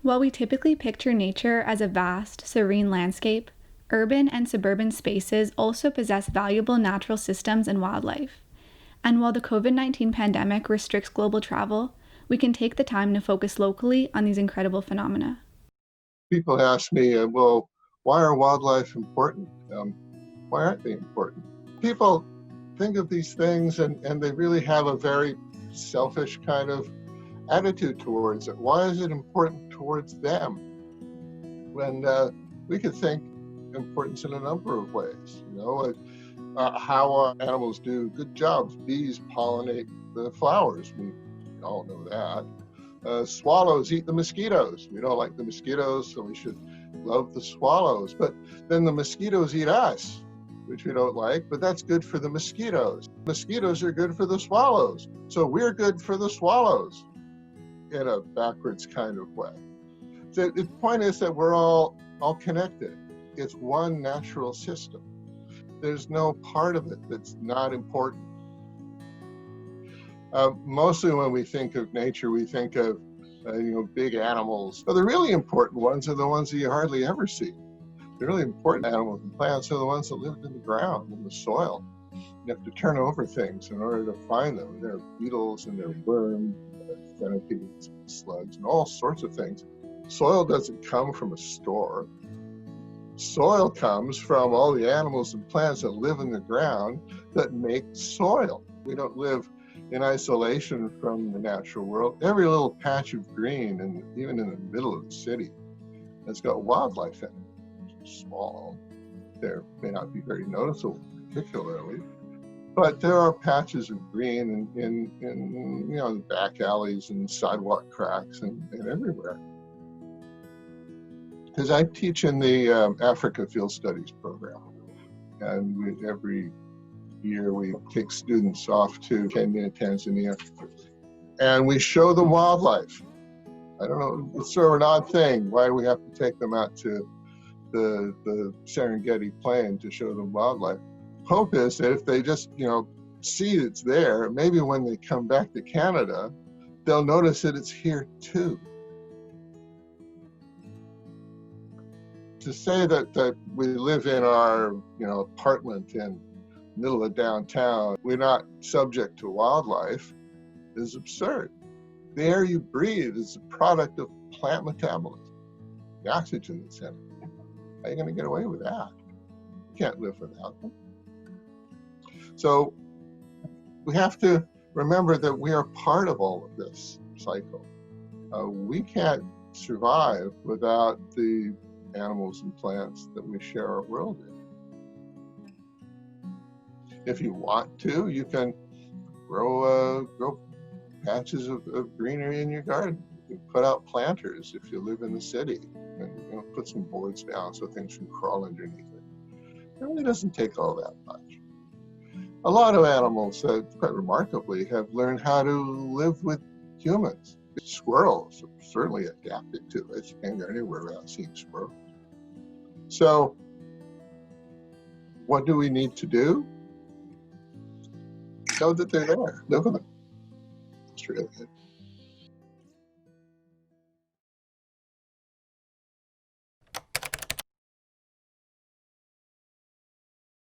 While we typically picture nature as a vast, serene landscape, urban and suburban spaces also possess valuable natural systems and wildlife. And while the COVID-19 pandemic restricts global travel, we can take the time to focus locally on these incredible phenomena. People ask me, well, why are wildlife important? Why aren't they important? People think of these things and they really have a very selfish kind of attitude towards it. Why is it important towards them? When we could think importance in a number of ways. How animals do good jobs. Bees pollinate the flowers. We all know that. Swallows eat the mosquitoes. We don't like the mosquitoes, so we should love the swallows. But then the mosquitoes eat us, which we don't like, but that's good for the mosquitoes. Mosquitoes are good for the swallows, so we're good for the swallows in a backwards kind of way. So the point is that we're all connected. It's one natural system. There's no part of it that's not important. Mostly when we think of nature, we think of big animals. But the really important ones are the ones that you hardly ever see. The really important animals and plants are the ones that live in the ground, in the soil. You have to turn over things in order to find them. There are beetles and there are worms, centipedes, slugs, and all sorts of things. Soil doesn't come from a store. Soil comes from all the animals and plants that live in the ground that make soil. We don't live in isolation from the natural world. Every little patch of green, and even in the middle of the city, has got wildlife in it. It's small. They may not be very noticeable particularly, but there are patches of green in the back alleys and sidewalk cracks and everywhere. Because I teach in the Africa Field Studies program, and every year we take students off to Kenya and Tanzania, and we show them wildlife. I don't know, it's sort of an odd thing. Why do we have to take them out to the Serengeti Plain to show them wildlife? Hope is that if they just see it's there, maybe when they come back to Canada, they'll notice that it's here too. To say that we live in our apartment in the middle of downtown, we're not subject to wildlife, is absurd. The air you breathe is a product of plant metabolism, the oxygen that's in it. How are you going to get away with that? You can't live without them. So we have to remember that we are part of all of this cycle. We can't survive without the animals and plants that we share our world in. If you want to, you can grow patches of greenery in your garden. You can put out planters if you live in the city, and put some boards down so things can crawl underneath it. It really doesn't take all that much. A lot of animals, quite remarkably, have learned how to live with humans. Squirrels are certainly adapted to it. You can't go anywhere without seeing squirrels. So, what do we need to do? Know that they're there. Live with them. That's really it.